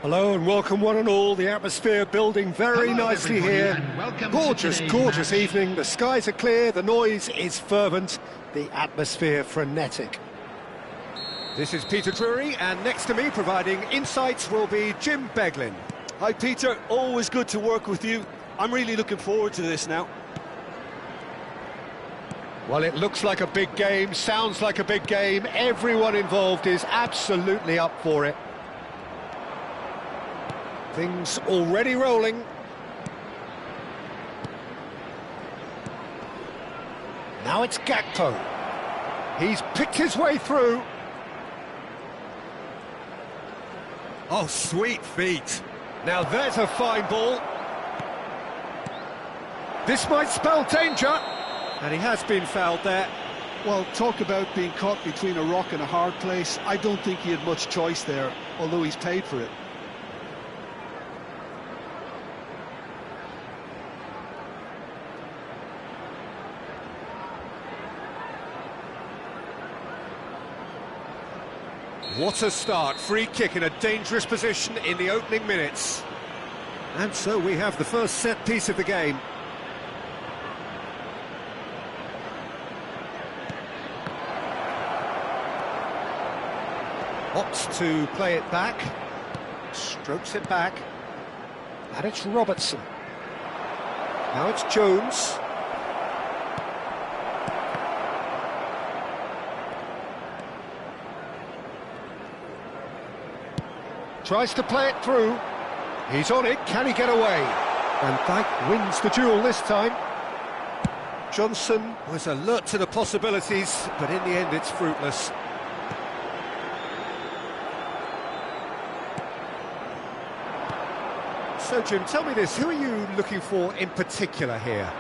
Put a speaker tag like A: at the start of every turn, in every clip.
A: Hello and welcome one and all. The atmosphere building very nicely here. Gorgeous, gorgeous evening. The skies are clear, the noise is fervent, the atmosphere frenetic. This is Peter Drury, and next to me providing insights will be Jim Beglin.
B: Hi Peter, always good to work with you. I'm really looking forward to this now.
A: Well, it looks like a big game, sounds like a big game. Everyone involved is absolutely up for it. Things already rolling. Now it's Gakpo. He's picked his way through.
B: Oh, sweet feet.
A: Now there's a fine ball. This might spell danger. And he has been fouled there.
B: Well, talk about being caught between a rock and a hard place. I don't think he had much choice there, although he's paid for it.
A: What a start, free kick in a dangerous position in the opening minutes. And so we have the first set piece of the game. Opts to play it back, strokes it back, and it's Robertson. Now it's Jones. Tries to play it through. He's on it, can he get away? Van Dijk wins the duel this time. Johnson was alert to the possibilities, but in the end it's fruitless. So Jim, tell me this, who are you looking for in particular here?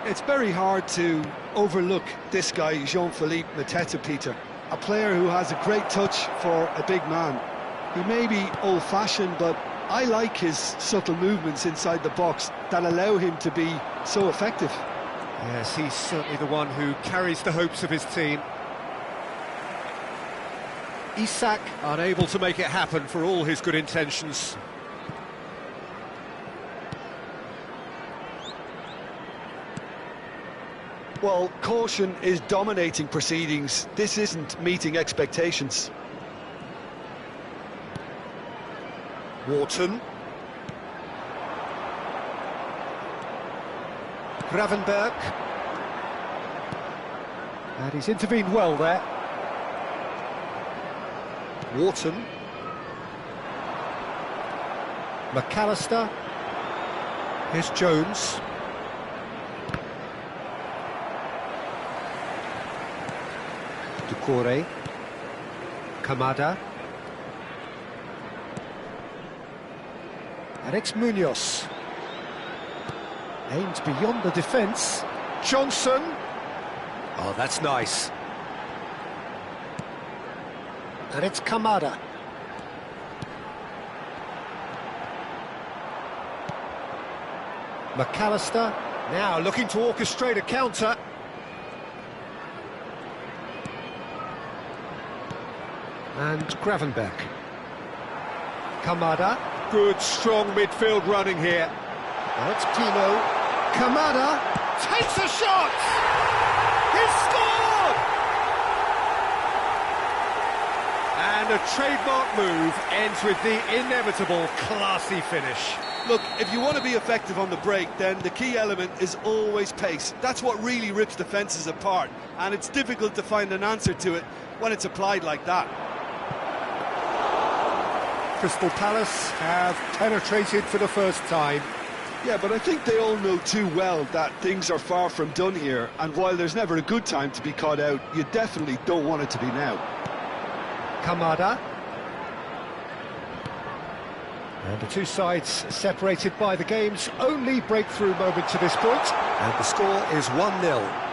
B: It's very hard to overlook this guy, Jean-Philippe Mateta, Peter. A player who has a great touch for a big man. He may be old-fashioned, but I like his subtle movements inside the box that allow him to be so effective.
A: Yes, he's certainly the one who carries the hopes of his team. Isak unable to make it happen for all his good intentions.
B: Well, caution is dominating proceedings. This isn't meeting expectations.
A: Wharton. Gravenberg. And he's intervened well there. Wharton. McAllister. Here's Jones. Ducouré. Kamada. And it's Munoz. Aims beyond the defence. Johnson. Oh, that's nice. And it's Kamada. McAllister. Now looking to orchestrate a counter. And Gravenberg. Kamada. Good, strong midfield running here. Now it's Pino. Kamada takes a shot! He's scored! And a trademark move ends with the inevitable classy finish.
B: Look, if you want to be effective on the break, then the key element is always pace. That's what really rips defences apart, and it's difficult to find an answer to it when it's applied like that.
A: Crystal Palace have penetrated for the first time.
B: Yeah, but I think they all know too well that things are far from done here, and while there's never a good time to be caught out, you definitely don't want it to be now.
A: Kamada. And the two sides separated by the game's only breakthrough moment to this point. And the score is 1-0.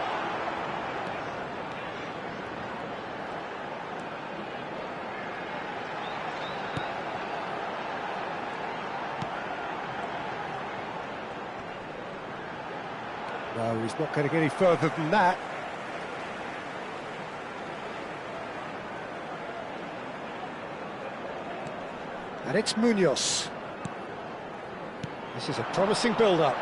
A: No, he's not getting any further than that. And it's Munoz. This is a promising build-up.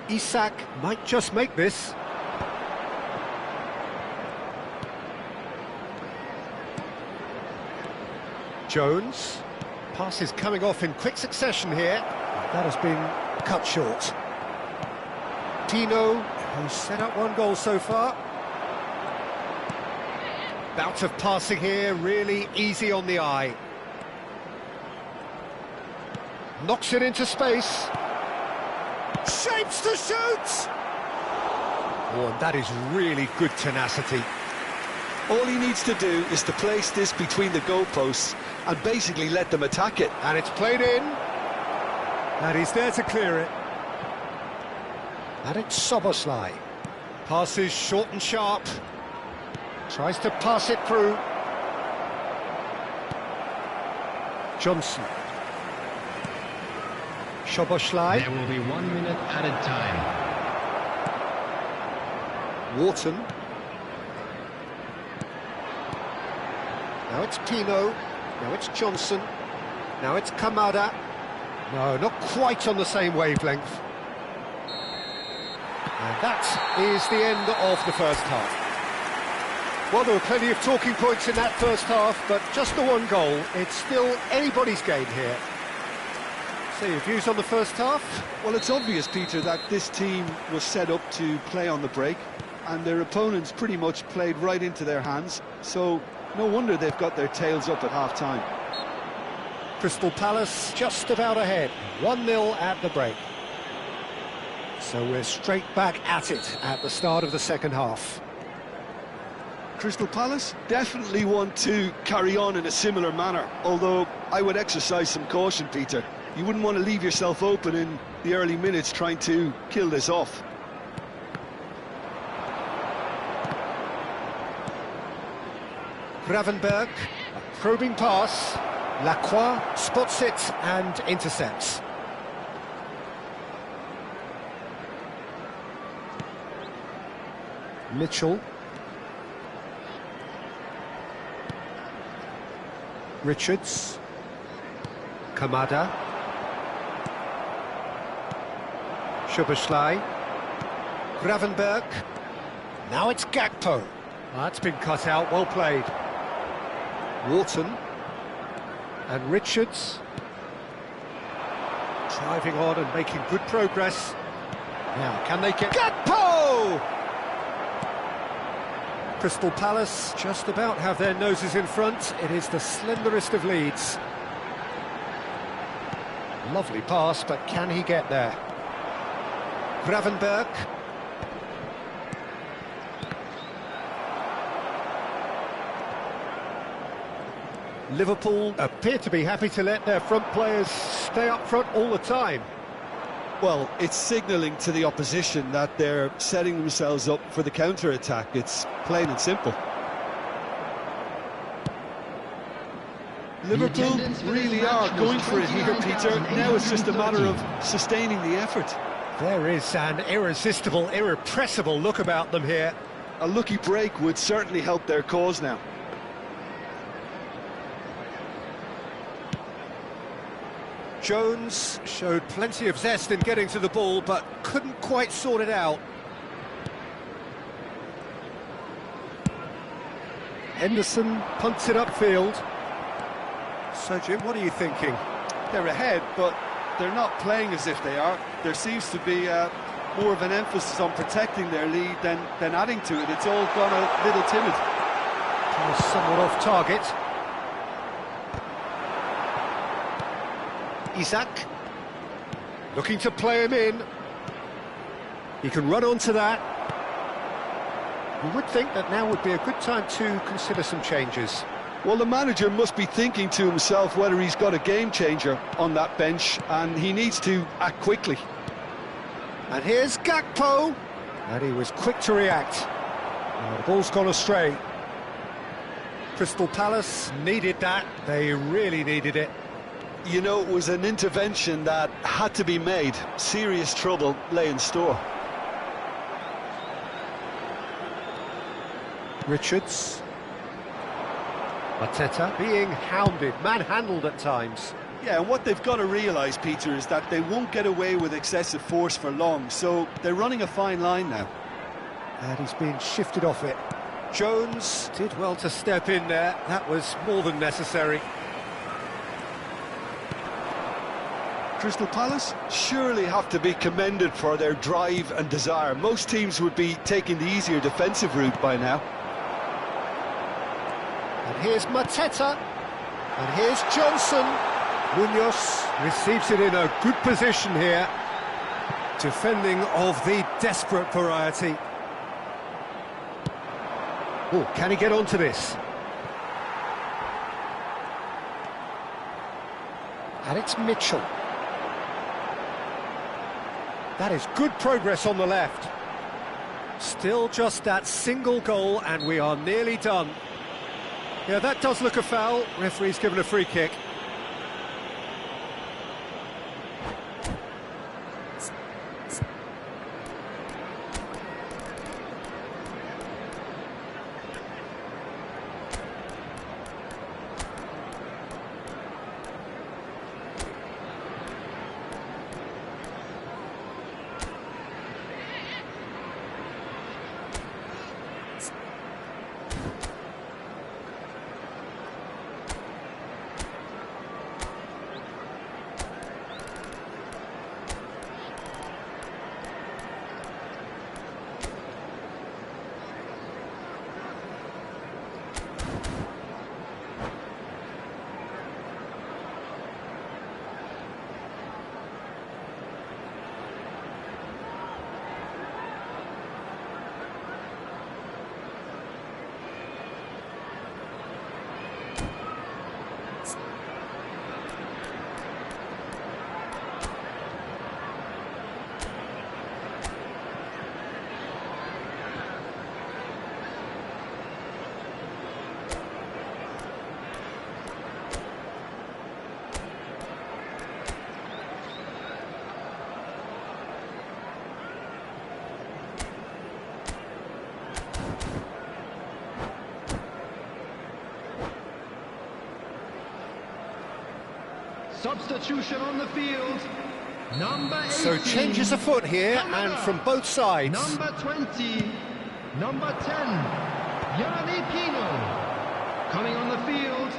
A: Isak might just make this. Jones. Pass is coming off in quick succession here. That has been cut short. Tino, who's set up one goal so far. Bout of passing here, really easy on the eye. Knocks it into space. Shapes to shoot! Oh, and that is really good tenacity.
B: All he needs to do is to place this between the goalposts and basically let them attack it.
A: And it's played in. And he's there to clear it. And it's Szoboszlai. Passes short and sharp. Tries to pass it through. Johnson. Szoboszlai.
C: There will be 1 minute added time.
A: Wharton. Now it's Pino. Now it's Johnson. Now it's Kamada. No, not quite on the same wavelength. And that is the end of the first half. Well, there were plenty of talking points in that first half, but just the one goal. It's still anybody's game here. So your views on the first half?
B: Well, it's obvious, Peter, that this team was set up to play on the break, and their opponents pretty much played right into their hands, so no wonder they've got their tails up at half-time.
A: Crystal Palace just about ahead, 1-0 at the break. So we're straight back at it at the start of the second half.
B: Crystal Palace definitely want to carry on in a similar manner, although I would exercise some caution, Peter. You wouldn't want to leave yourself open in the early minutes trying to kill this off.
A: Gravenberg, a probing pass. Lacroix spots it and intercepts. Mitchell. Richards. Kamada. Szoboszlai. Gravenberg. Now it's Gakpo. That's been cut out, well played. Wharton. And Richards. Driving on and making good progress. Now, can they get... Gakpo! Crystal Palace just about have their noses in front. It is the slenderest of leads. Lovely pass, but can he get there? Gravenberg. Liverpool appear to be happy to let their front players stay up front all the time.
B: Well, it's signalling to the opposition that they're setting themselves up for the counter-attack. It's plain and simple. Liverpool really are going for it here, Peter. Now it's just a matter of sustaining the effort.
A: There is an irresistible, irrepressible look about them here.
B: A lucky break would certainly help their cause now.
A: Jones showed plenty of zest in getting to the ball, but couldn't quite sort it out. Henderson punts it upfield. So, Jim, what are you thinking?
B: They're ahead, but they're not playing as if they are. There seems to be more of an emphasis on protecting their lead than adding to it. It's all gone a little timid.
A: Somewhat off target. Isak, looking to play him in. He can run onto that. You would think that now would be a good time to consider some changes.
B: Well, the manager must be thinking to himself whether he's got a game changer on that bench, and he needs to act quickly.
A: And here's Gakpo, and he was quick to react. Now, the ball's gone astray. Crystal Palace needed that. They really needed it.
B: You know, it was an intervention that had to be made. Serious trouble lay in store.
A: Richards. Mateta being hounded, manhandled at times.
B: Yeah, and what they've got to realise, Peter, is that they won't get away with excessive force for long, so they're running a fine line now.
A: And he's being shifted off it. Jones did well to step in there. That was more than necessary.
B: Crystal Palace surely have to be commended for their drive and desire. Most teams would be taking the easier defensive route by now.
A: And here's Mateta. And here's Johnson. Munoz receives it in a good position here. Defending of the desperate variety. Oh, can he get onto this? And it's Mitchell. That is good progress on the left. Still just that single goal and we are nearly done. Yeah, that does look a foul. Referee's given a free kick.
C: Substitution on the field. Number 18.
A: So changes afoot here and from both sides.
C: Number 20. Number 10. Yanni Pino. Coming on the field.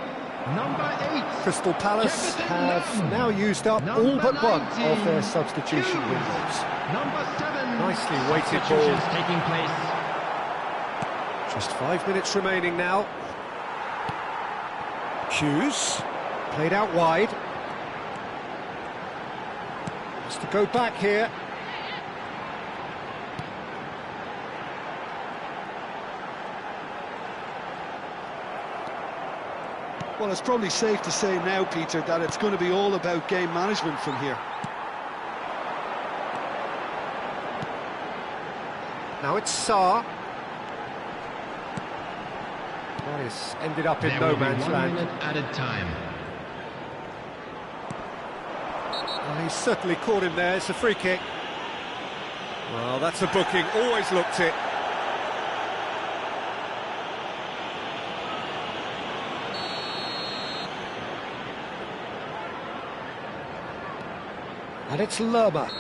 C: Number 8.
A: Crystal Palace have now used up all but one of their substitution windows.
C: Number 7.
A: Nicely weighted ball.
C: Substitutions taking place.
A: Just 5 minutes remaining now. Hughes played out wide. Has to go back here.
B: Well, it's probably safe to say now, Peter, that it's going to be all about game management from here.
A: Now it's Sarr. That is ended up in no man's land.
C: 1 minute added time.
A: Well, he's certainly caught him there. It's a free kick. Well, that's a booking. Always looked it. And it's Lerma.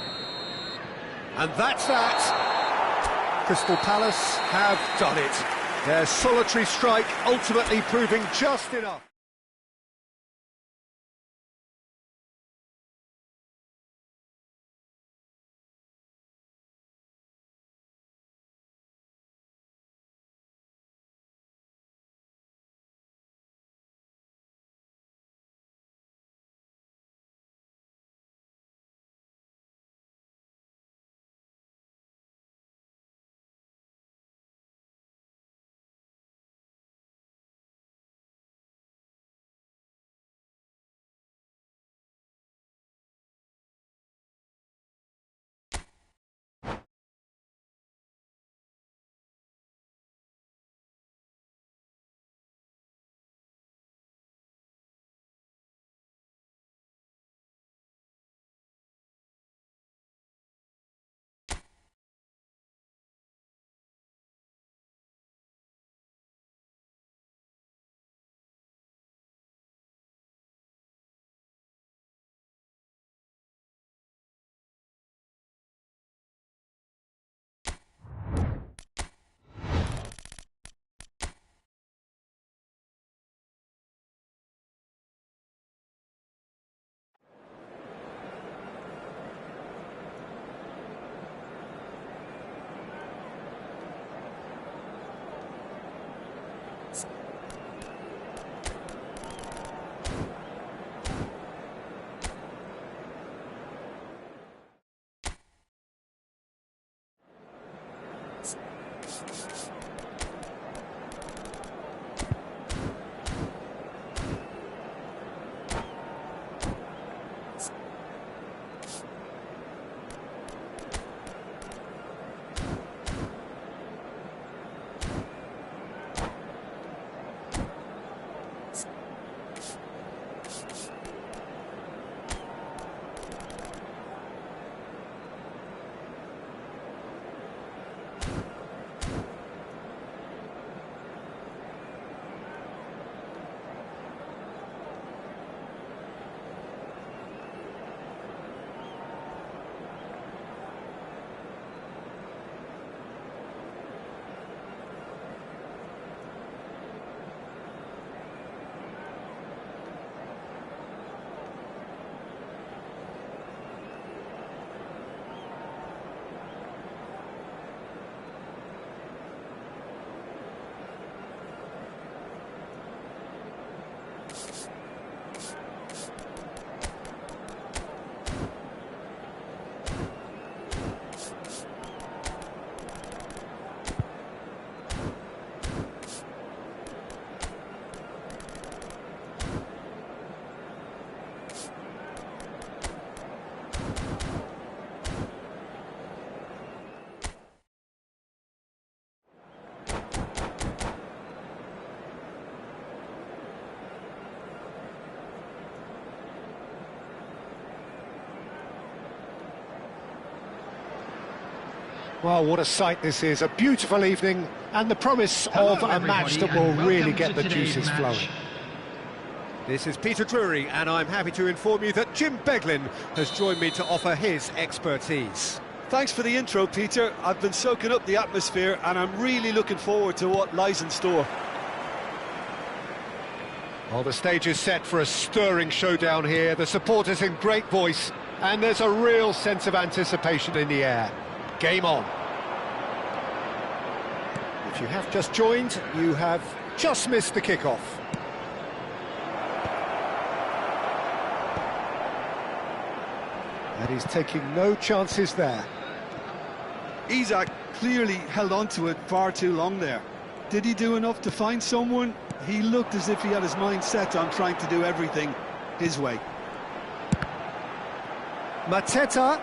A: And that's that. Crystal Palace have done it. Their solitary strike ultimately proving just enough. Well, what a sight this is. A beautiful evening and the promise of a match that will really get the juices flowing. This is Peter Drury, and I'm happy to inform you that Jim Beglin has joined me to offer his expertise.
B: Thanks for the intro, Peter. I've been soaking up the atmosphere and I'm really looking forward to what lies in store.
A: Well, the stage is set for a stirring showdown here. The supporters in great voice, and there's a real sense of anticipation in the air. Game on. If you have just joined, you have just missed the kickoff. And he's taking no chances there.
B: Isak clearly held on to it far too long there. Did he do enough to find someone? He looked as if he had his mind set on trying to do everything his way.
A: Mateta.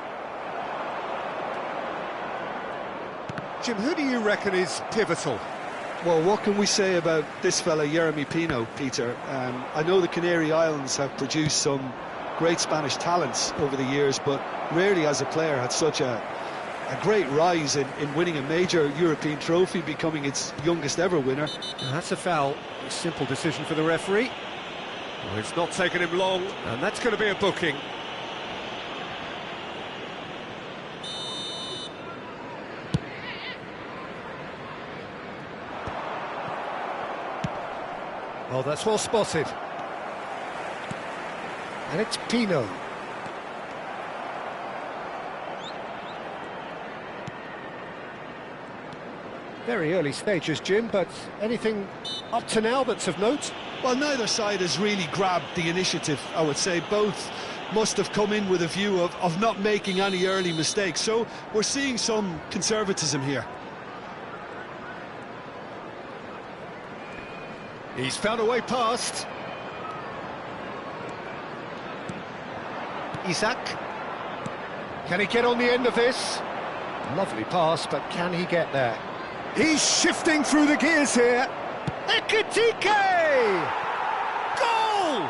A: Jim, who do you reckon is pivotal?
B: Well, what can we say about this fella, Yeremy Pino, Peter? I know the Canary Islands have produced some great Spanish talents over the years, but rarely has a player had such a great rise in winning a major European trophy, becoming its youngest ever winner.
A: And that's a foul. A simple decision for the referee. Well, it's not taken him long, and that's going to be a booking. Oh, that's well spotted. And it's Pino. Very early stages, Jim, but anything up to now that's of note?
B: Well, neither side has really grabbed the initiative, I would say. Both must have come in with a view of not making any early mistakes. So we're seeing some conservatism here.
A: He's found a way past. Isak. Can he get on the end of this? Lovely pass, but can he get there? He's shifting through the gears here. Ekitike! Goal!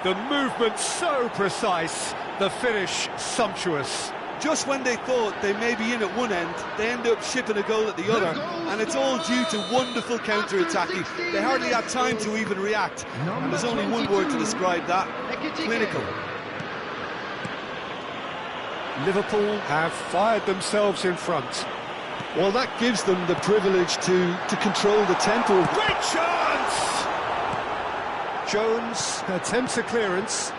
A: The movement so precise, the finish sumptuous.
B: Just when they thought they may be in at one end, they end up shipping a goal at the other, and it's all due to wonderful counter-attacking. They hardly had time to even react, and there's only one word to describe that: clinical.
A: Liverpool have fired themselves in front.
B: Well, that gives them the privilege to control the tempo.
A: Great chance! Jones attempts a clearance.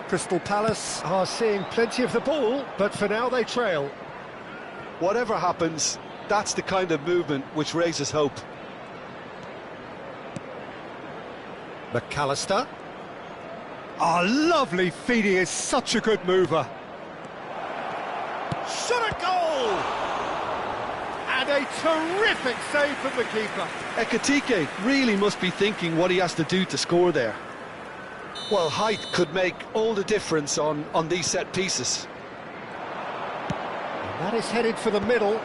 A: Crystal Palace are seeing plenty of the ball, but for now they trail.
B: Whatever happens, that's the kind of movement which raises hope.
A: McAllister. Oh, lovely feed, he is such a good mover. Shot at goal! And a terrific save from the keeper.
B: Ekitike really must be thinking what he has to do to score there. Well, height could make all the difference on these set pieces.
A: And that is headed for the middle.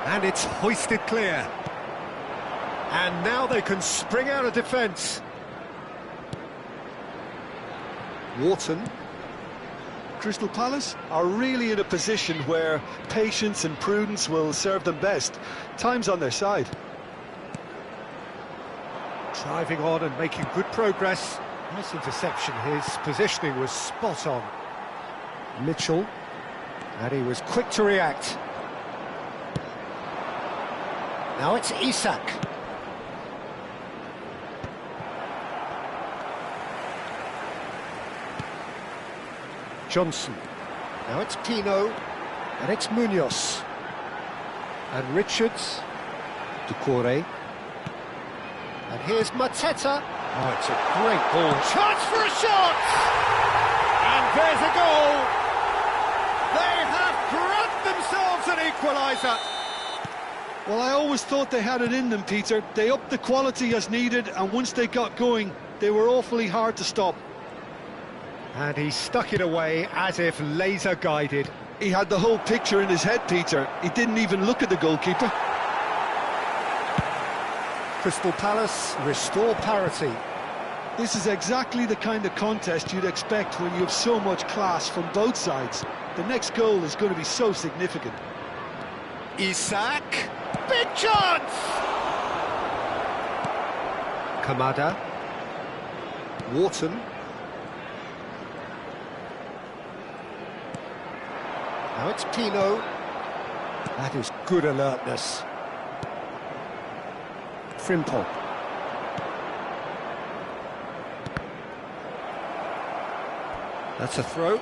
A: And it's hoisted clear. And now they can spring out of defence. Wharton.
B: Crystal Palace are really in a position where patience and prudence will serve them best. Time's on their side.
A: Driving on and making good progress. Nice interception. His positioning was spot on. Mitchell. And he was quick to react. Now it's Isak. Johnson. Now it's Pino, and it's Munoz. And Richards. Doucouré. And here's Mateta. Oh, it's a great ball. Chance for a shot! And there's a goal! They have grabbed themselves an equaliser.
B: Well, I always thought they had it in them, Peter. They upped the quality as needed, and once they got going, they were awfully hard to stop.
A: And he stuck it away as if laser-guided.
B: He had the whole picture in his head, Peter. He didn't even look at the goalkeeper.
A: Crystal Palace restore parity.
B: This is exactly the kind of contest you'd expect when you have so much class from both sides. The next goal is going to be so significant.
A: Isak, big chance! Kamada. Wharton. Now it's Pino. That is good alertness. Frimpong. That's a throw.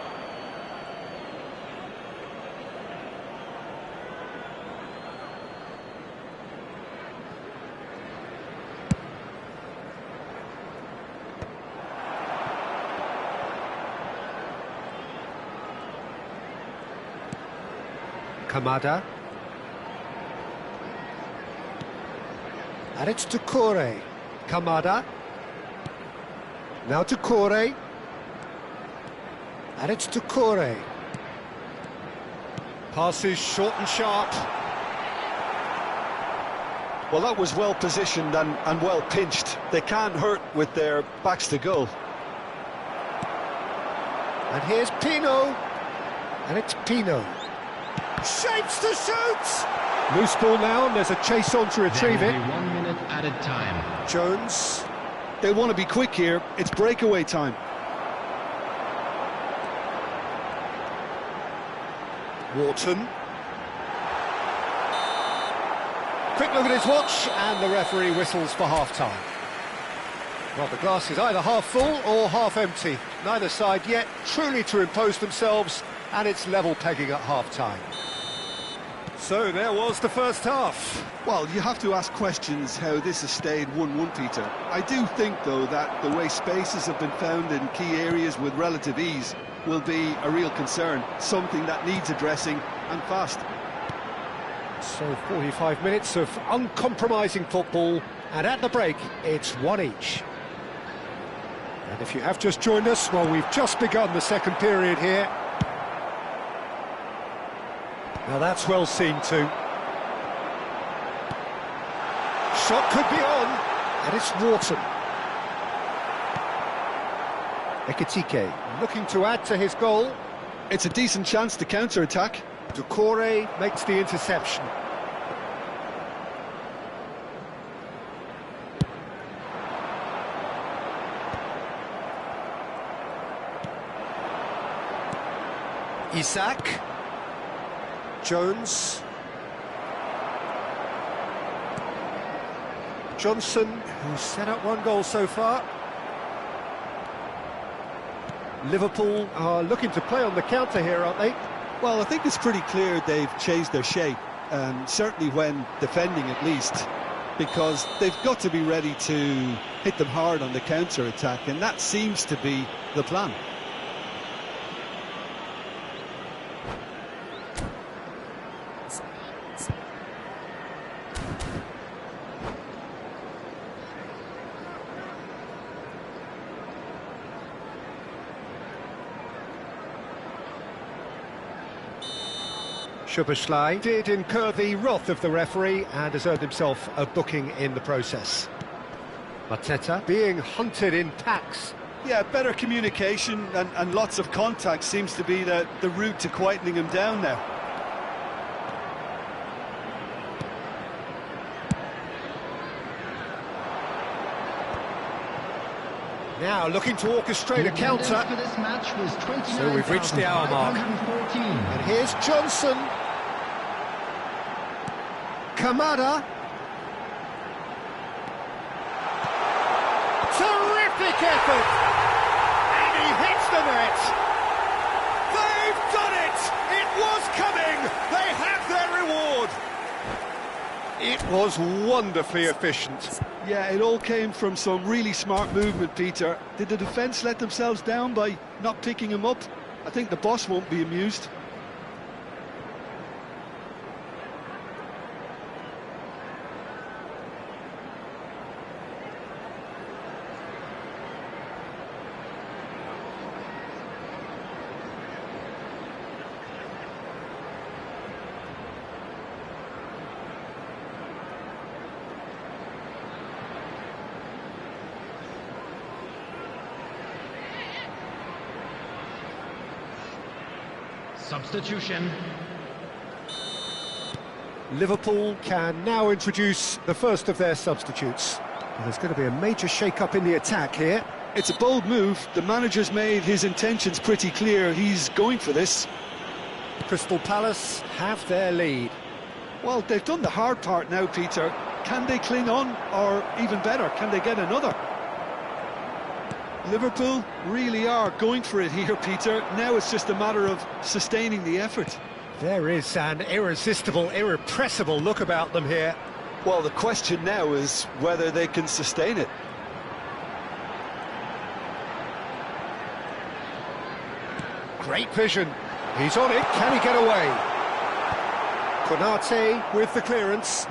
A: Kamada. And it's Doucouré. Kamada. Now Doucouré. And it's Doucouré. Passes short and sharp.
B: Well, that was well positioned and well pinched. They can't hurt with their backs to goal.
A: And here's Pino. And it's Pino. Shapes to shoot! Loose ball now, and there's a chase on to retrieve it.
C: 1 minute added time.
A: Jones.
B: They want to be quick here. It's breakaway time.
A: Wharton. Quick look at his watch, and the referee whistles for half-time. Well, the glass is either half full or half empty. Neither side yet truly to impose themselves, and it's level pegging at half-time. So there was the first half.
B: Well, you have to ask questions how this has stayed 1-1, Peter. I do think, though, that the way spaces have been found in key areas with relative ease will be a real concern, something that needs addressing, and fast.
A: So 45 minutes of uncompromising football, and at the break, it's one each. And if you have just joined us, well, we've just begun the second period here. Now that's well seen too. Shot could be on, and it's Wharton. Ekitike looking to add to his goal.
B: It's a decent chance to counter-attack.
A: Doucouré makes the interception. Isak. Jones. Johnson, who's set up one goal so far. Liverpool are looking to play on the counter here, aren't they?
B: Well, I think it's pretty clear they've changed their shape, certainly when defending at least, because they've got to be ready to hit them hard on the counter-attack, and that seems to be the plan.
A: Szoboszlai did incur the wrath of the referee and has earned himself a booking in the process. Mateta being hunted in packs.
B: Yeah, better communication and lots of contact seems to be the route to quietening him down now.
A: Now looking to orchestrate a counter.
C: For this match was
A: So we've reached the hour mark.
C: 29,514.
A: And here's Johnson. Kamada. Terrific effort! And he hits the net! They've done it! It was coming! They have their reward! It was wonderfully efficient.
B: Yeah, it all came from some really smart movement, Peter. Did the defence let themselves down by not picking him up? I think the boss won't be amused.
C: Substitution.
A: Liverpool can now introduce the first of their substitutes. There's going to be a major shake-up in the attack here.
B: It's a bold move. The manager's made his intentions pretty clear. He's going for this.
A: Crystal Palace have their lead.
B: Well, they've done the hard part now, Peter. Can they cling on, or even better, can they get another? Liverpool really are going for it here, Peter. Now it's just a matter of sustaining the effort.
A: There is an irresistible, irrepressible look about them here.
B: Well, the question now is whether they can sustain it.
A: Great vision. He's on it. Can he get away? Konate with the clearance.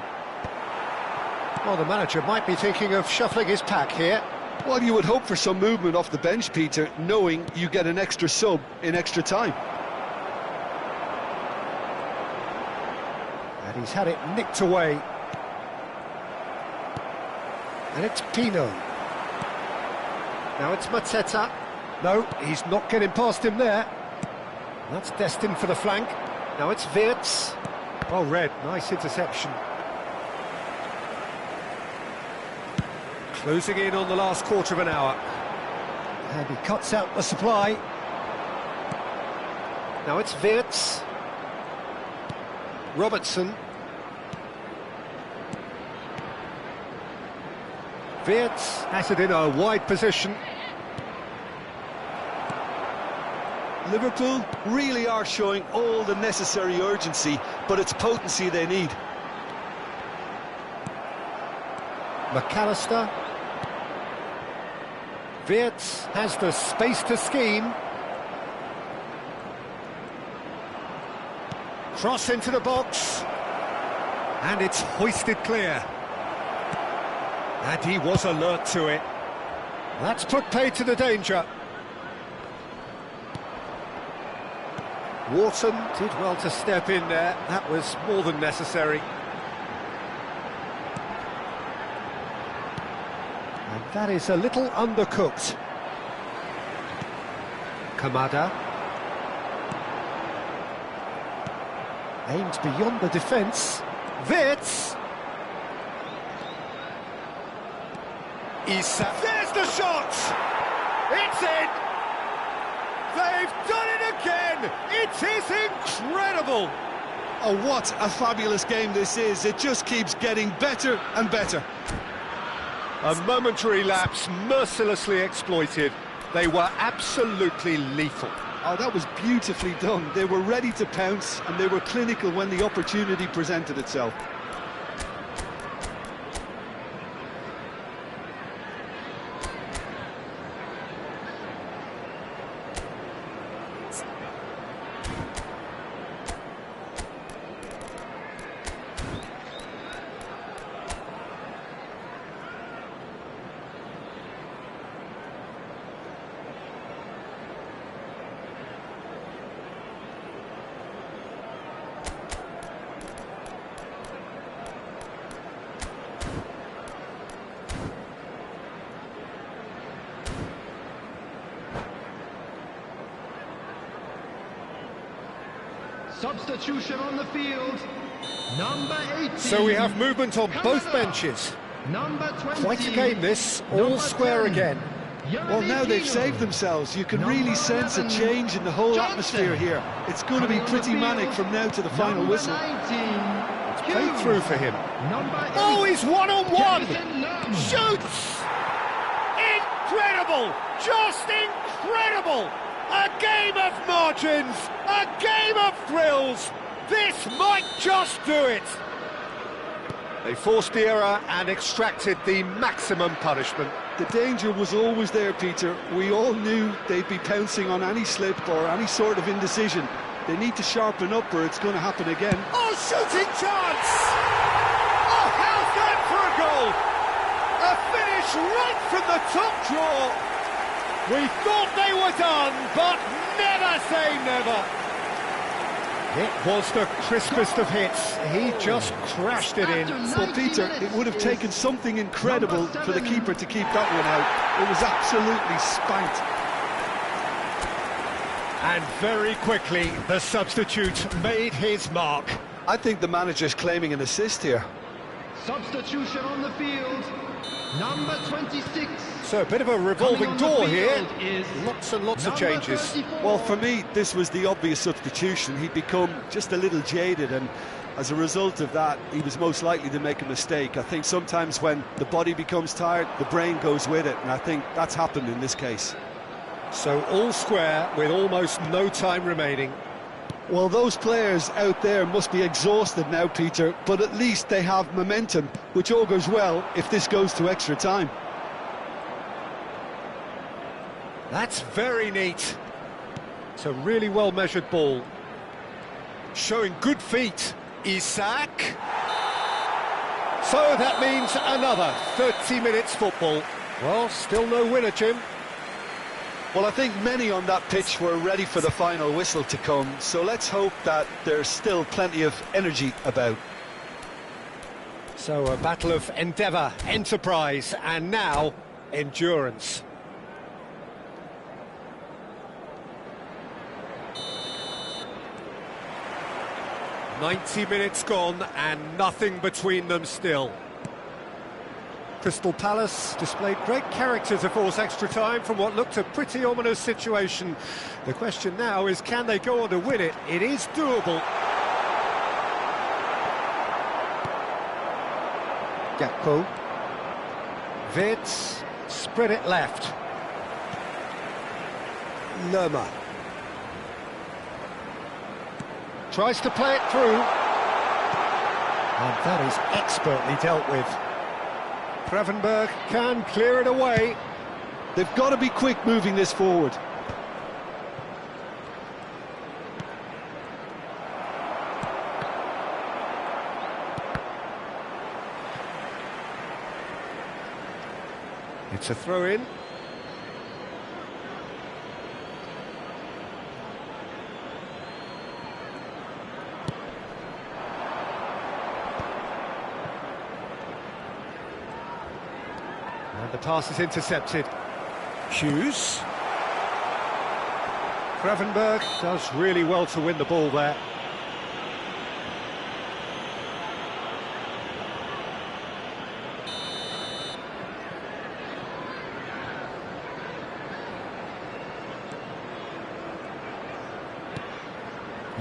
A: Well, the manager might be thinking of shuffling his pack here.
B: Well, you would hope for some movement off the bench, Peter, knowing you get an extra sub in extra time.
A: And he's had it nicked away. And it's Pino. Now it's Mateta. No, he's not getting past him there. That's destined for the flank. Now it's Wirtz. Well read, nice interception. Closing in on the last quarter of an hour. And he cuts out the supply. Now it's Wirtz. Robertson. Wirtz has it in a wide position.
B: Liverpool really are showing all the necessary urgency, but it's potency they need.
A: McAllister. Wirtz has the space to scheme. Cross into the box. And it's hoisted clear. And he was alert to it. That's put paid to the danger. Wharton did well to step in there. That was more than necessary. And that is a little undercooked. Kamada. Aims beyond the defence. Wirtz. Issa. There's the shot! It's in! They've done it again! It is incredible!
B: Oh, what a fabulous game this is. It just keeps getting better and better.
A: A momentary lapse mercilessly exploited. They were absolutely lethal.
B: Oh, that was beautifully done. They were ready to pounce and they were clinical when the opportunity presented itself.
C: Substitution on the field. Number 18.
A: So we have movement on both benches.
C: Number 20.
A: Quite a game this, all square
C: 10.
A: again.
B: Well, now they've saved themselves. You can really sense a change in the whole atmosphere here. It's going to be pretty manic from now to the final whistle.
C: 19.
A: Played through for him.
C: Oh,
A: he's one-on-one! Shoots! Incredible! Just incredible! A game of margins! A game of thrills! This might just do it! They forced the error and extracted the maximum punishment.
B: The danger was always there, Peter. We all knew they'd be pouncing on any slip or any sort of indecision. They need to sharpen up or it's going to happen again.
A: Oh, shooting chance! Oh, how's that for a goal? A finish right from the top draw. We thought they were done, but never say never. It was the crispest of hits. He just crashed it in.
B: Well, Peter, it would have taken something incredible for the keeper to keep that one out. It was absolutely spanked.
A: And very quickly, the substitute made his mark.
B: I think the manager's claiming an assist here.
C: Substitution on the field. Number 26.
A: So a bit of a revolving door here. Lots and lots of changes.
C: 34.
B: Well, for me, this was the obvious substitution. He'd become just a little jaded, and as a result of that, he was most likely to make a mistake. I think sometimes when the body becomes tired, the brain goes with it, and I think that's happened in this case.
A: So all square with almost no time remaining.
B: Well, those players out there must be exhausted now, Peter, but at least they have momentum, which augurs well if this goes to extra time.
A: That's very neat. It's a really well-measured ball. Showing good feet. Isak. So that means another 30 minutes football. Well, still no winner, Jim.
B: Well, I think many on that pitch were ready for the final whistle to come, so let's hope that there's still plenty of energy about.
A: So a battle of endeavour, enterprise, and now endurance. "90 minutes gone and nothing between them still." Crystal Palace displayed great character to force extra time from what looked a pretty ominous situation. The question now is, can they go on to win it? It is doable. Gakpo. Wirtz, spread it left. Lerma. Tries to play it through. And that is expertly dealt with. Gravenberg can clear it away.
B: They've got to be quick moving this forward.
A: It's a throw-in. And the pass is intercepted. Hughes. Gravenberg does really well to win the ball there.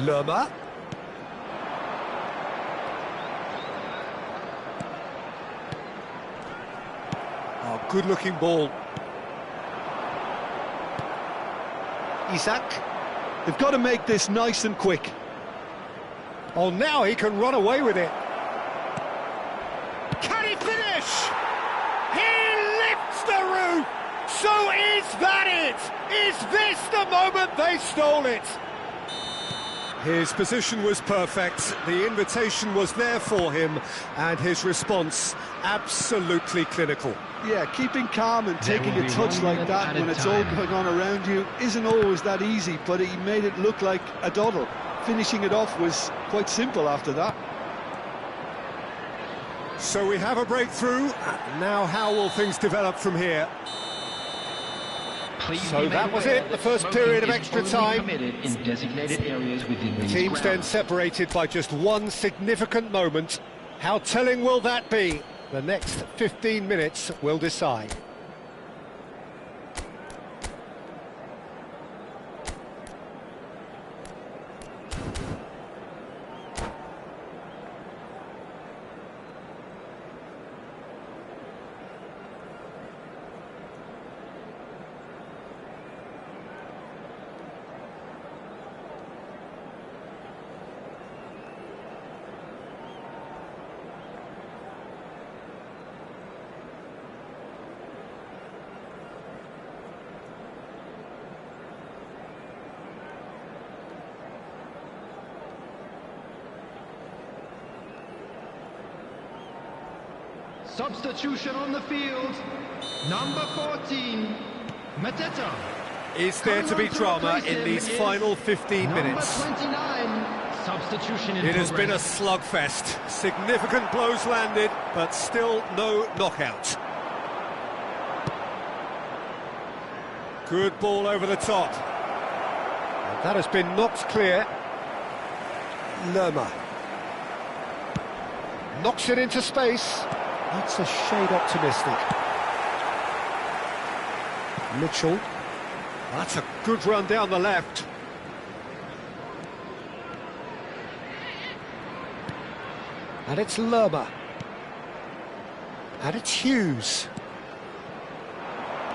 A: Lerma. Oh, good-looking ball. Isak.
B: They've got to make this nice and quick.
A: Oh, now he can run away with it. Can he finish? He lifts the roof! So is that it? Is this the moment they stole it? His position was perfect, the invitation was there for him, and his response absolutely clinical.
B: Yeah, keeping calm and taking a touch like that when it's all going on around you isn't always that easy, but he made it look like a doddle. Finishing it off was quite simple after that.
A: So we have a breakthrough. Now how will things develop from here? So that was it, the first period of extra time.
C: In designated areas within
A: The teams then separated by just one significant moment. How telling will that be? The next 15 minutes will decide.
C: Substitution on the field, number 14, Mateta.
A: Is there to be drama in these final 15 minutes?
C: Number 29, substitution in
A: It has been a
C: progress.
A: slugfest. Significant blows landed, but still no knockout. Good ball over the top. And that has been knocked clear. Lerma knocks it into space. That's a shade optimistic. Mitchell. That's a good run down the left. And it's Lerma. And it's Hughes.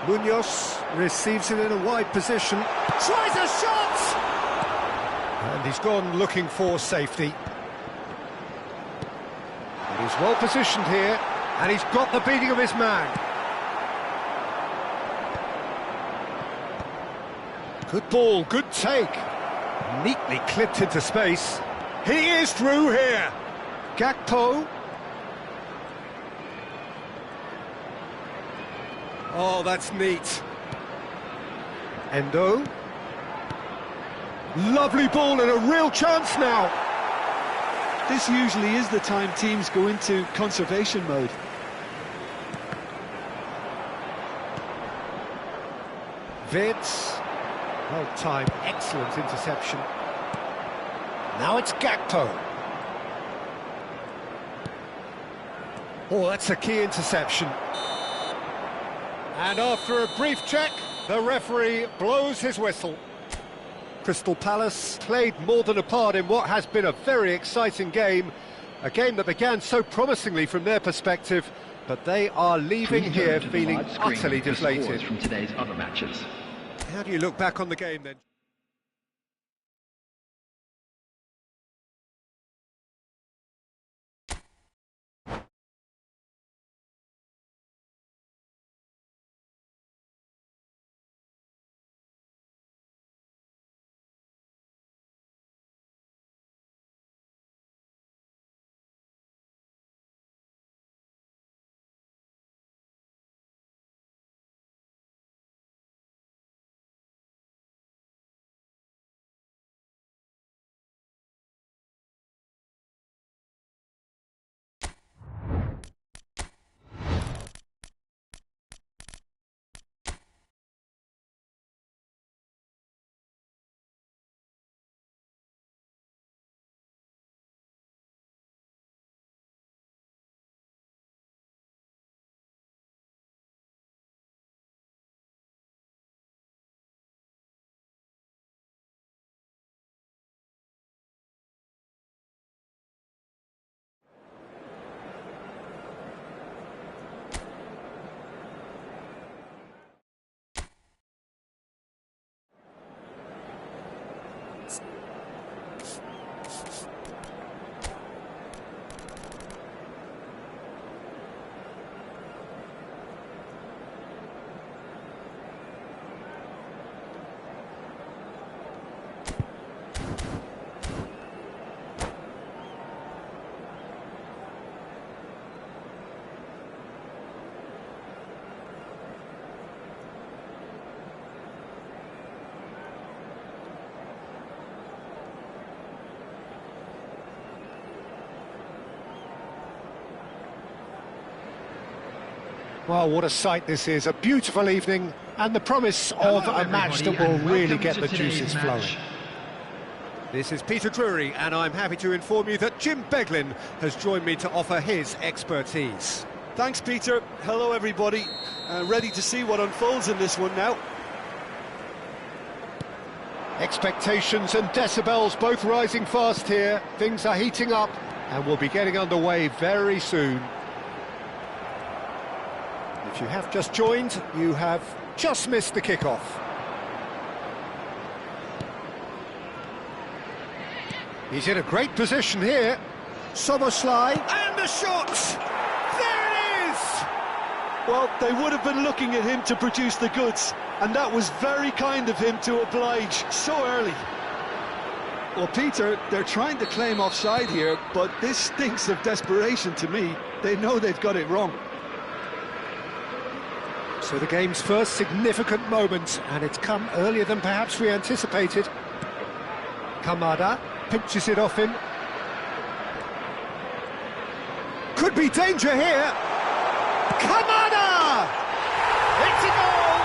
A: Munoz receives it in a wide position. Tries a shot! And he's gone looking for safety. But he's well positioned here. And he's got the beating of his man. Good ball, good take. Neatly clipped into space. He is through here. Gakpo. Oh, that's neat. Endo. Lovely ball and a real chance now.
B: This usually is the time teams go into conservation mode.
A: Vids, well timed, excellent interception. Now it's Gakpo. Oh, that's a key interception. And after a brief check, the referee blows his whistle. Crystal Palace played more than a part in what has been a very exciting game. A game that began so promisingly from their perspective, but they are leaving here feeling utterly deflated.
C: From today's other matches.
A: How do you look back on the game then? Well, what a sight this is. A beautiful evening and the promise of a match that will really get the juices flowing. This is Peter Drury, and I'm happy to inform you that Jim Beglin has joined me to offer his expertise.
B: Thanks, Peter. Hello, everybody. Ready to see what unfolds in this one now.
A: Expectations and decibels both rising fast here. Things are heating up, and we'll be getting underway very soon. If you have just joined, you have just missed the kickoff. He's in a great position here. Soboslai, and the shot! There it is!
B: Well, they would have been looking at him to produce the goods, and that was very kind of him to oblige so early. Well, Peter, they're trying to claim offside here, but this stinks of desperation to me. They know they've got it wrong.
A: So the game's first significant moment, and it's come earlier than perhaps we anticipated. Kamada pinches it off him. Could be danger here. Kamada! It's a goal!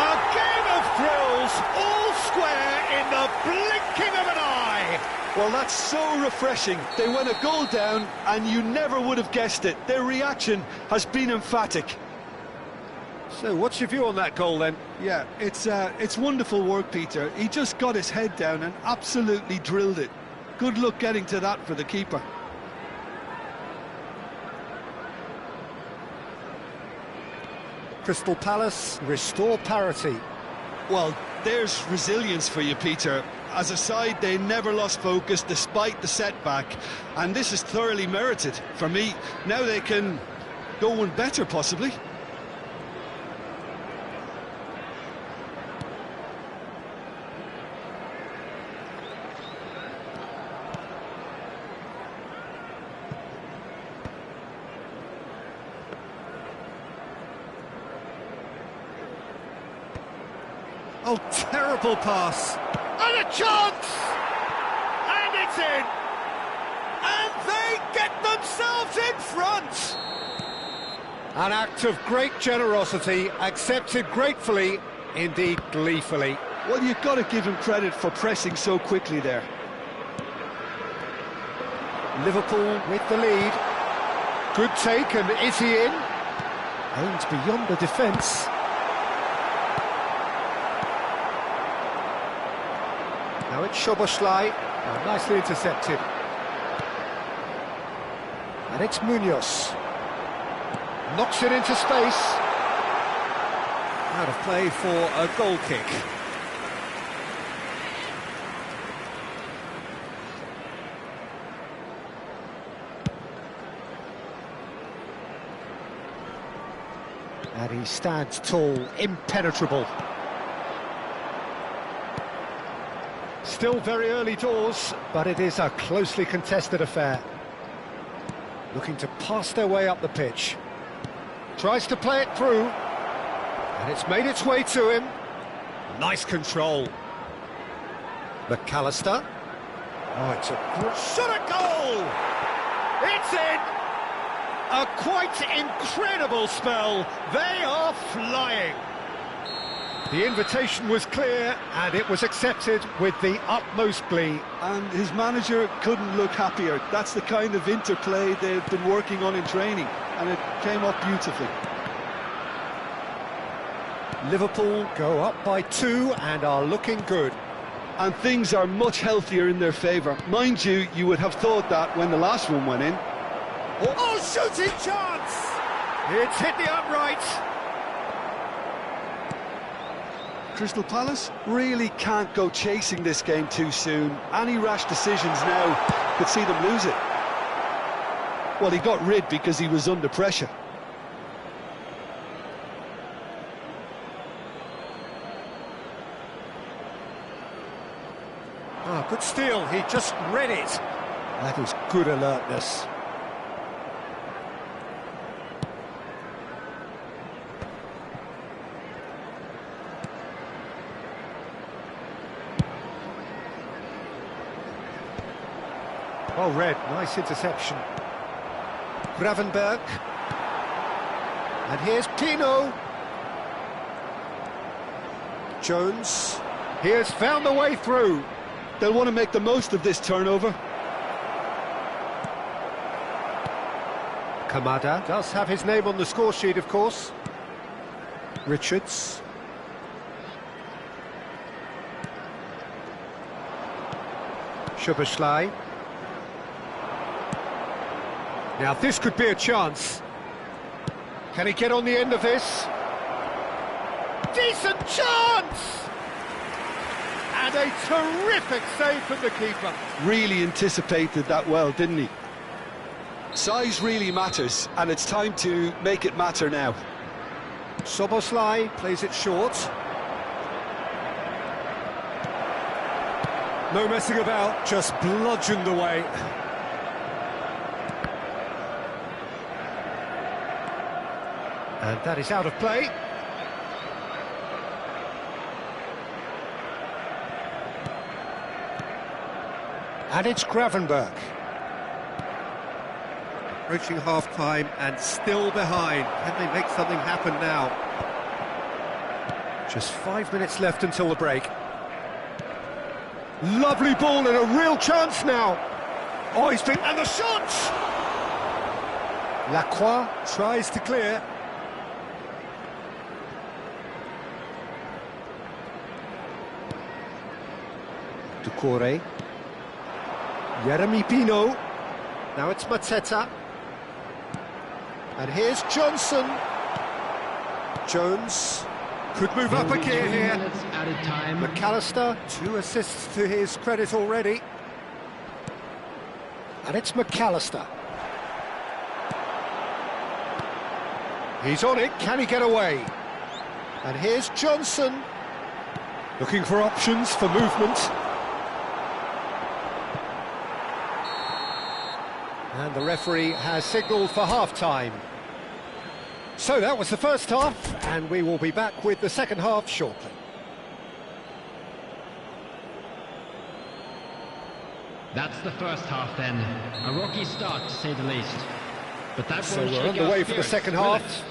A: A game of thrills, all square in the blinking of an eye.
B: Well, that's so refreshing. They went a goal down, and you never would have guessed it. Their reaction has been emphatic.
A: So what's your view on that goal then?
B: Yeah, it's wonderful work, Peter. He just got his head down and absolutely drilled it. Good luck getting to that for the keeper.
A: Crystal Palace restore parity.
B: Well, there's resilience for you, Peter. As a side, they never lost focus despite the setback, and this is thoroughly merited for me. Now they can go one better, possibly.
A: Oh, terrible pass. And a chance! And it's in! And they get themselves in front! An act of great generosity, accepted gratefully, indeed gleefully.
B: Well, you've got to give him credit for pressing so quickly there.
A: Liverpool with the lead. Good take, and is he in? Aims beyond the defence. Now it's Soboslai, nicely intercepted. And it's Munoz. Knocks it into space. Out of play for a goal kick. And he stands tall, impenetrable. Still very early doors, but it is a closely contested affair. Looking to pass their way up the pitch. Tries to play it through. And it's made its way to him. Nice control. McAllister. Oh, it's a shot at goal! It's in! A quite incredible spell. They are flying. The invitation was clear, and it was accepted with the utmost glee.
B: And his manager couldn't look happier. That's the kind of interplay they've been working on in training, and it came up beautifully.
A: Liverpool go up by 2 and are looking good.
B: And things are much healthier in their favour. Mind you, you would have thought that when the last one went in.
A: Oh, shooting chance! It's hit the upright.
B: Crystal Palace really can't go chasing this game too soon. Any rash decisions now could see them lose it. Well, he got rid because he was under pressure.
A: Oh, good steal, he just read it. That is good alertness. Well read, nice interception. Gravenberg. And here's Pino. Jones, he has found the way through.
B: They'll want to make the most of this turnover.
A: Kamada does have his name on the score sheet, of course. Richards. Szoboszlai. Now this could be a chance. Can he get on the end of this? Decent chance! And a terrific save from the keeper.
B: Really anticipated that well, didn't he? Size really matters, and it's time to make it matter now.
A: Szoboszlai plays it short. No messing about, just bludgeoned away. And that is out of play. And it's Gravenberch. Reaching half-time and still behind. Can they make something happen now? Just 5 minutes left until the break. Lovely ball and a real chance now. Oh, he's been... and the shot! Lacroix tries to clear. Ducore. Jeremy Pino. Now it's Mateta. And here's Johnson. Jones could move up a gear here. McAllister, 2 assists to his credit already. And it's McAllister. He's on it, can he get away? And here's Johnson. Looking for options for movement. And the referee has signalled for half-time. So that was the first half, and we will be back with the second half shortly.
C: That's the first half then. A rocky start, to say the least. But that
A: So we're underway for the second half.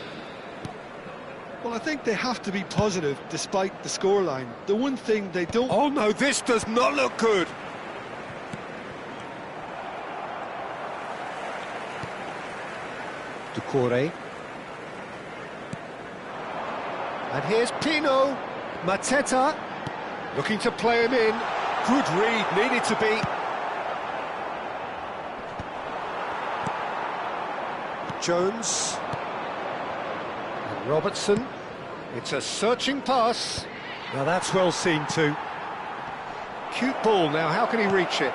B: Well, I think they have to be positive despite the scoreline. The one thing they don't...
A: Oh no, this does not look good. Ducore. And here's Pino. Mateta looking to play him in. Good read, needed to be. Jones. And Robertson. It's a searching pass. Now that's well seen too. Cute ball now, how can he reach it?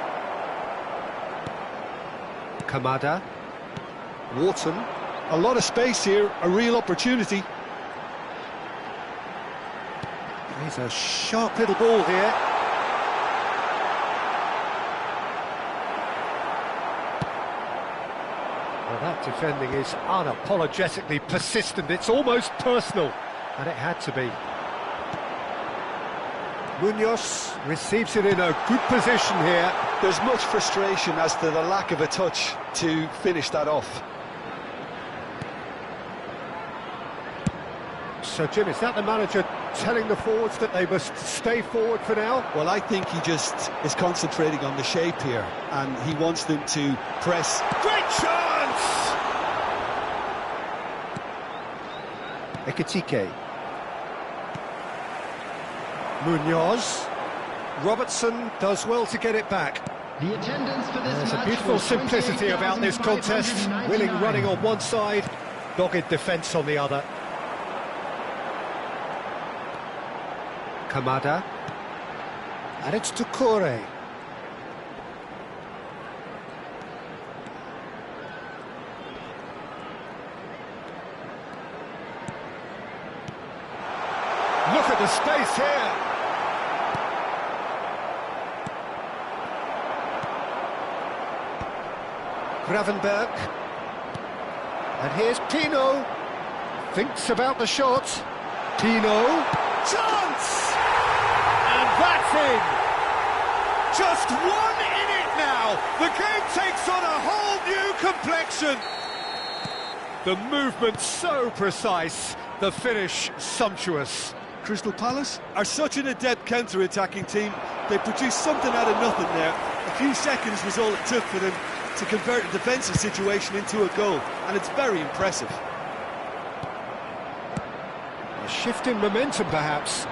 A: Kamada. Wharton.
B: A lot of space here, a real opportunity.
A: He's a sharp little ball here. Well, that defending is unapologetically persistent. It's almost personal, and it had to be. Munoz receives it in a good position here.
B: There's much frustration as to the lack of a touch to finish that off.
A: So, Jim, is that the manager telling the forwards that they must stay forward for now?
B: Well, I think he just is concentrating on the shape here, and he wants them to press.
A: Great chance! Ekitike. Munoz. Robertson does well to get it back.
C: The attendance for this
A: There's
C: match
A: a beautiful
C: was
A: simplicity about this contest. Willing running on one side, dogged defence on the other. Kamada. And it's Ducore. Look at the space here. Gravenberch. And here's Pino. Thinks about the shot. Pino. Chance! And that's in! Just one in it now! The game takes on a whole new complexion! The movement so precise, the finish sumptuous.
B: Crystal Palace are such an adept counter-attacking team. They produced something out of nothing there. A few seconds was all it took for them to convert a defensive situation into a goal, and it's very impressive.
A: A shift in momentum, perhaps.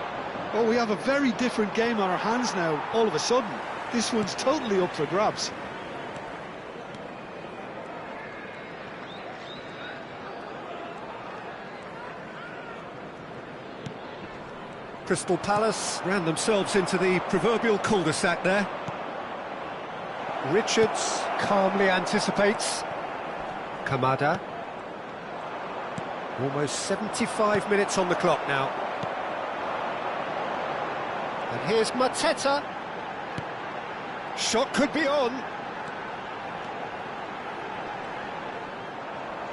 B: Well, we have a very different game on our hands now, all of a sudden. This one's totally up for grabs.
A: Crystal Palace ran themselves into the proverbial cul-de-sac there. Richards calmly anticipates. Kamada. Almost 75 minutes on the clock now. And here's Mateta. Shot could be on.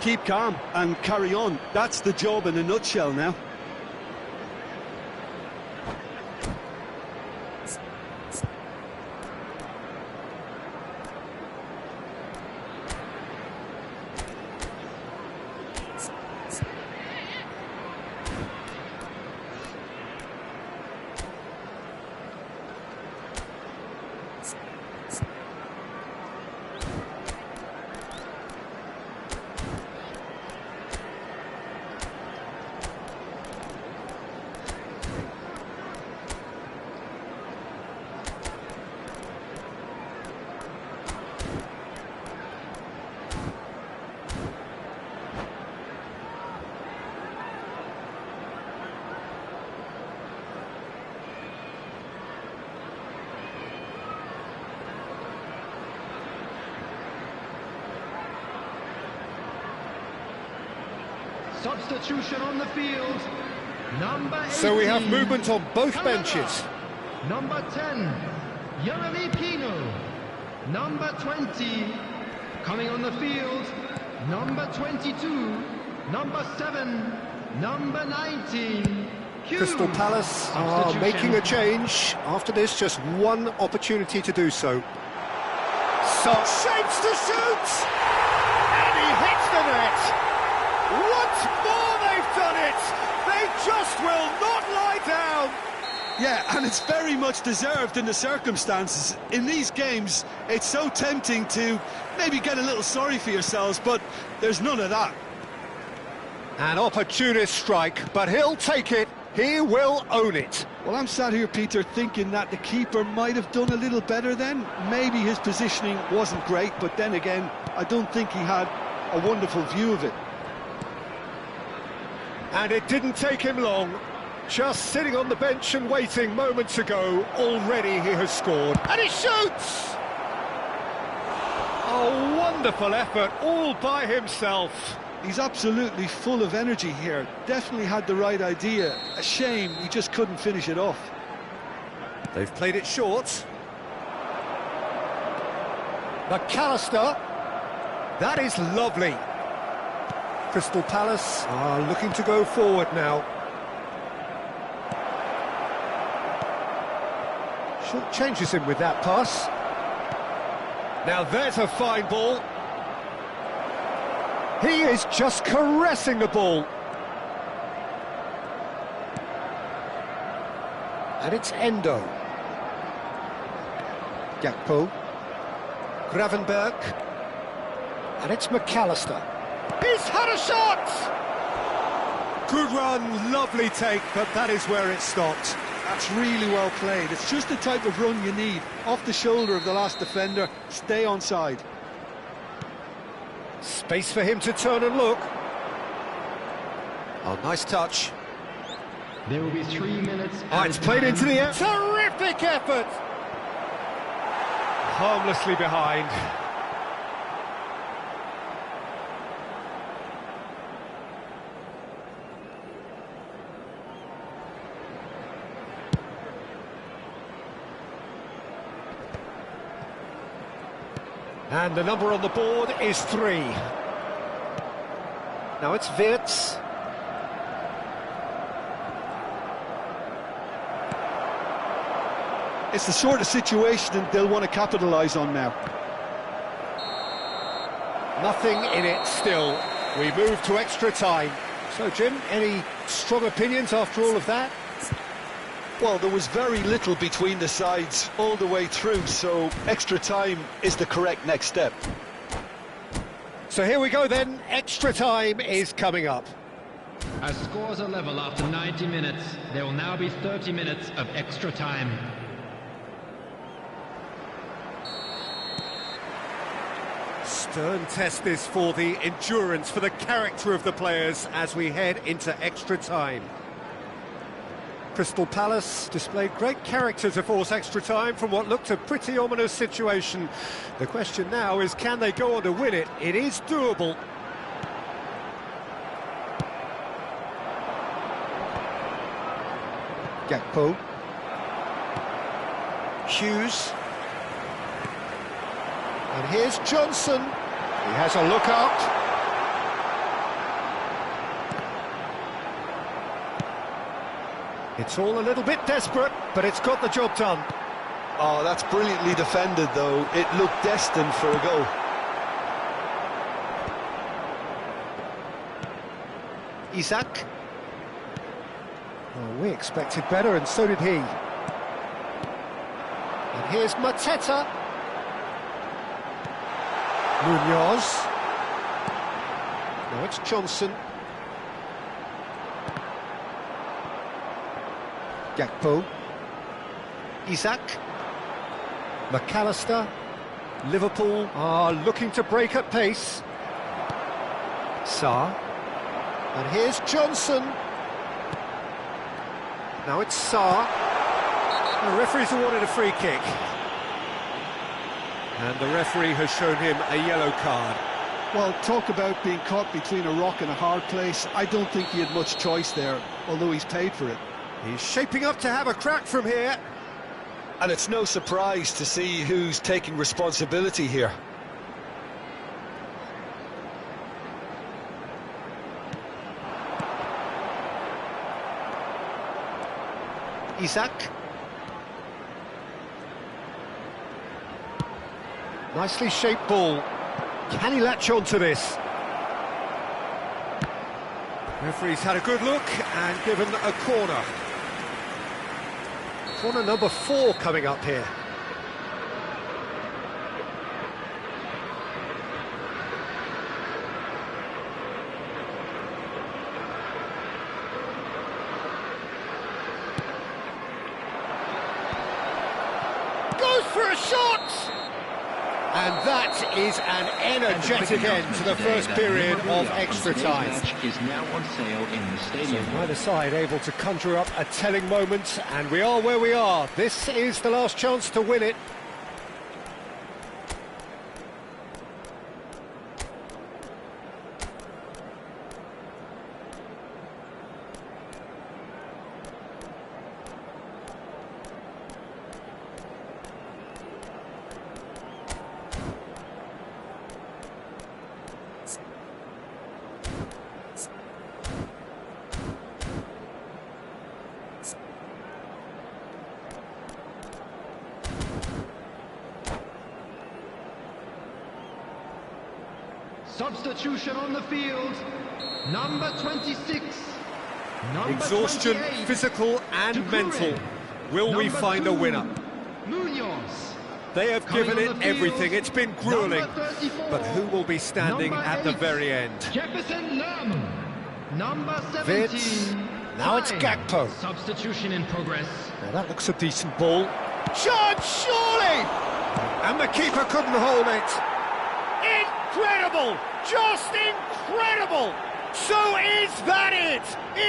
B: Keep calm and carry on. That's the job in a nutshell now.
C: Substitution on the field. Number 18.
A: So we have movement on both benches.
C: Number 10, Yanni Pino. Number 20, coming on the field. Number 22, number 7, number 19.
A: Crystal Palace are making a change. After this, just one opportunity to do so. So shapes to shoot! And he hits the net! Once more they've done it! They just will not lie down!
B: Yeah, and it's very much deserved in the circumstances. In these games, it's so tempting to maybe get a little sorry for yourselves, but there's none of that.
A: An opportunist strike, but he'll take it. He will own it.
B: Well, I'm sat here, Peter, thinking that the keeper might have done a little better then. Maybe his positioning wasn't great, but then again, I don't think he had a wonderful view of it.
A: And it didn't take him long. Just sitting on the bench and waiting moments ago, already he has scored. And he shoots! A wonderful effort, all by himself.
B: He's absolutely full of energy here. Definitely had the right idea. A shame he just couldn't finish it off.
A: They've played it short. McAllister. That is lovely. Crystal Palace are looking to go forward now. Short changes him with that pass. Now there's a fine ball. He is just caressing the ball. And it's Endo. Gakpo. Gravenberg. And it's McAllister. He's had a shot! Good run, lovely take, but that is where it stopped.
B: That's really well played. It's just the type of run you need. Off the shoulder of the last defender, stay onside.
A: Space for him to turn and look. Oh, nice touch.
C: There will be 3 minutes.
A: Oh, it's played into the air. Terrific effort! Harmlessly behind. And the number on the board is 3. Now it's Wirtz.
B: It's the sort of situation that they'll want to capitalise on now.
A: Nothing in it still. We move to extra time. So, Jim, any strong opinions after all of that?
B: Well, there was very little between the sides all the way through, so extra time is the correct next step.
A: So here we go then, extra time is coming up.
C: As scores are level after 90 minutes, there will now be 30 minutes of extra time.
A: Stern test this for the endurance, for the character of the players as we head into extra time. Crystal Palace displayed great character to force extra time from what looked a pretty ominous situation. The question now is, can they go on to win it? It is doable. Gakpo. Hughes. And here's Johnson. He has a look up. It's all a little bit desperate, but it's got the job done.
B: Oh, that's brilliantly defended, though. It looked destined for a goal.
A: Isaac. Oh, we expected better, and so did he. And here's Mateta. Munoz. Now it's Johnson. Gakpo. Isaac. McAllister. Liverpool are looking to break at pace. Sarr. And here's Johnson. Now it's Sarr. The referee's awarded a free kick. And the referee has shown him a yellow card.
B: Well, talk about being caught between a rock and a hard place. I don't think he had much choice there, although he's paid for it.
A: He's shaping up to have a crack from here.
B: And it's no surprise to see who's taking responsibility here.
A: Isaac. Nicely shaped ball. Can he latch on to this? Referee's had a good look and given a corner. Corner number 4 coming up here. Goes for a shot! And that is an energetic end to the first period of extra time.
D: Is now on sale in the stadium.
A: So neither side able to conjure up a telling moment, and we are where we are. This is the last chance to win it.
C: Substitution on the field, number 26. Number
A: Exhaustion,
C: 28,
A: physical and
C: Ducouré.
A: mental. Will we
C: Number
A: find
C: 2,
A: a winner?
C: Munoz.
A: They have
C: Coming
A: given
C: on
A: it
C: the field,
A: everything. It's been grueling.
C: number 34,
A: But who will be standing
C: number
A: at the
C: 8,
A: very end?
C: Jefferson Lam. Number 17.
A: Wits. Now it's
C: Time.
A: Gakpo.
C: Substitution in progress.
A: Now that looks a decent ball. Chance, surely! And the keeper couldn't hold it. Incredible! Just incredible! So is that it?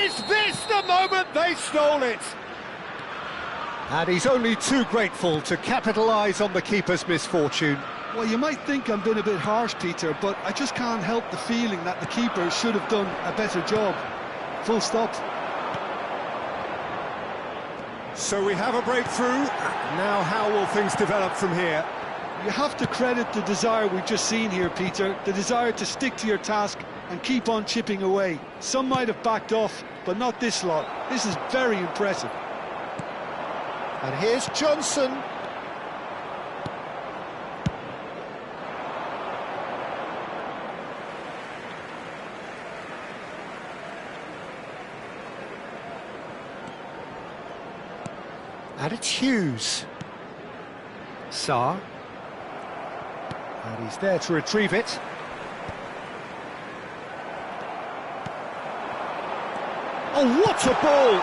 A: Is this the moment they stole it? And he's only too grateful to capitalise on the keeper's misfortune.
B: Well, you might think I'm being a bit harsh, Peter, but I just can't help the feeling that the keeper should have done a better job. Full stop.
A: So we have a breakthrough. Now how will things develop from here?
B: You have to credit the desire we've just seen here, Peter, the desire to stick to your task and keep on chipping away. Some might have backed off, but not this lot. This is very impressive.
A: And here's Johnson. And it's Hughes. Sarr. And he's there to retrieve it. Oh, what a ball!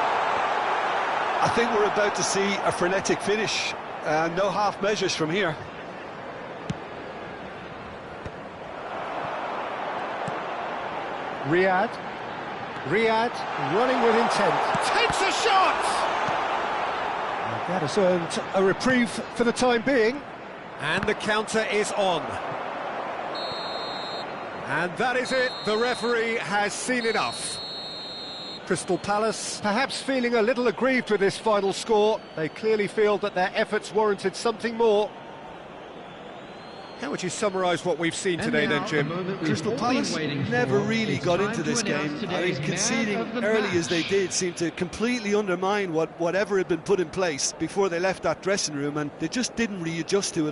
B: I think we're about to see a frenetic finish. No half measures from here.
A: Riyad running with intent, takes a shot! And that has earned a reprieve for the time being. And the counter is on. And that is it, the referee has seen enough. Crystal Palace perhaps feeling a little aggrieved with this final score. They clearly feel that their efforts warranted something more. How would you summarise what we've seen today then, Jim?
B: Crystal Palace never really got into this game. I mean, conceding early as they did seemed to completely undermine whatever had been put in place before they left that dressing room, and they just didn't readjust to it.